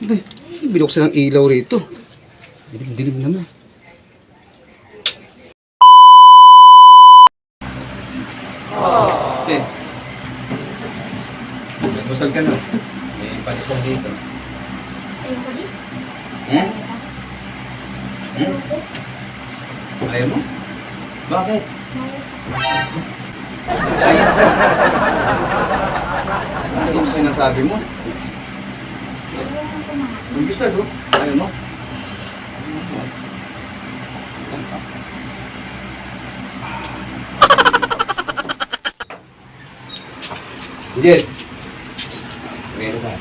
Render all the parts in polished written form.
Abay, binuksan ang ilaw rito. Dilim-dilim naman. Okay. Nagmusal ka na. May panisal dito. Ayun ko din. Hmm? Hmm? Ayaw mo? Bakit? Ayaw ka. Ano yung sinasabi mo? Ang gisag, oh. Ayaw mo? Angel! Psst! Meron ka.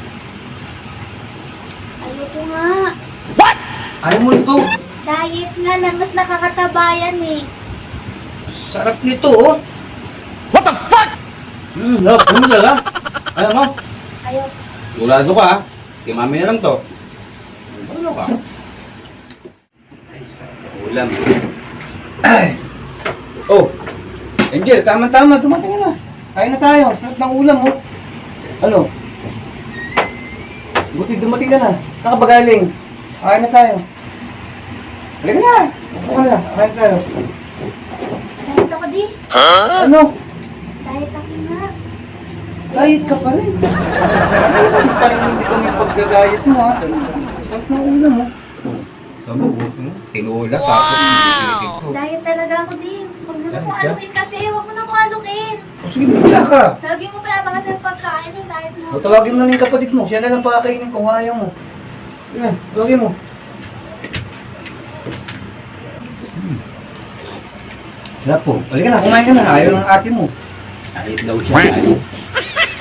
Ayoko nga. Ayaw mo nito? Diet nga na, mas nakakatabayan eh. Sarap nito, oh! What the fuck? Love, ano lang? Ayaw mo? Ayaw. Sigurado ka, ha? Kay mami na lang to. Ano ka? Ay, sarap na ulam. Ay! Oh! Angel, tama-tama, dumating ka na. Kain na tayo, sarap ng ulam, oh. Ano? Buti dumating ka na. Saan ka ba galing? Kain na tayo. Halika na! Upo ka na, kain tayo. Diet ako di. Ano? Diet ako nga. Diet ka pa rin. Ano pa rin hindi kami pagda-diet mo, ha? Sarap ng ulam, oh. Sabi, buti mo. Tinula, tapos sinisig ko. Diet talaga ako di. Huwag mo na Diet kong ka? alukin kasi. Huwag mo na kong alukin. O sige, bigla ka. Lagi mo pinapangat ng pagkain eh. Diet mo. O, tawagin mo na yung kapatid mo. Siya na lang pakakainin kung ayaw mo. Sige, tawagin mo. Sarap po. Halika na, kumain ka na. Ayaw ng ate mo. Diet daw siya. Diet.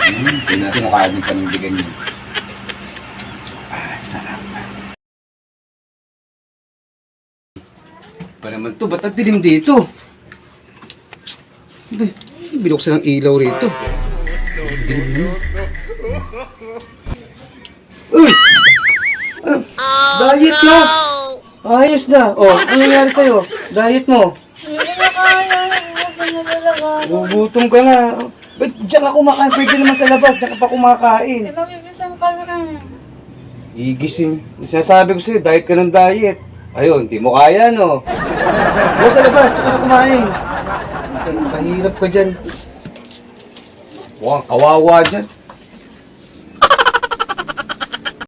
Hindi natin kung kaya din panindigan niyo. Ah, sarap. Pa naman to, ba't ang dilim dito? Abay, binuksan ang ilaw rito. Dilim naman. Uy! Diet na! Ayos na! Oh, ano nangyari sa'yo? Diet mo? Hindi na kaya. Huwag mo talaga. Gugutom ka na. Ba't diyan ka kumakain? Pwede naman sa labas. Diyan ka pa kumakain. Eh, mabibisan ka na. Igising. Sinasabi ko sa'yo, diet ka ng diet. Ayun, di mo kaya, no? Huwag sa labas, ito ka na kumain. Kahirap ka dyan. Mukhang kawawa dyan.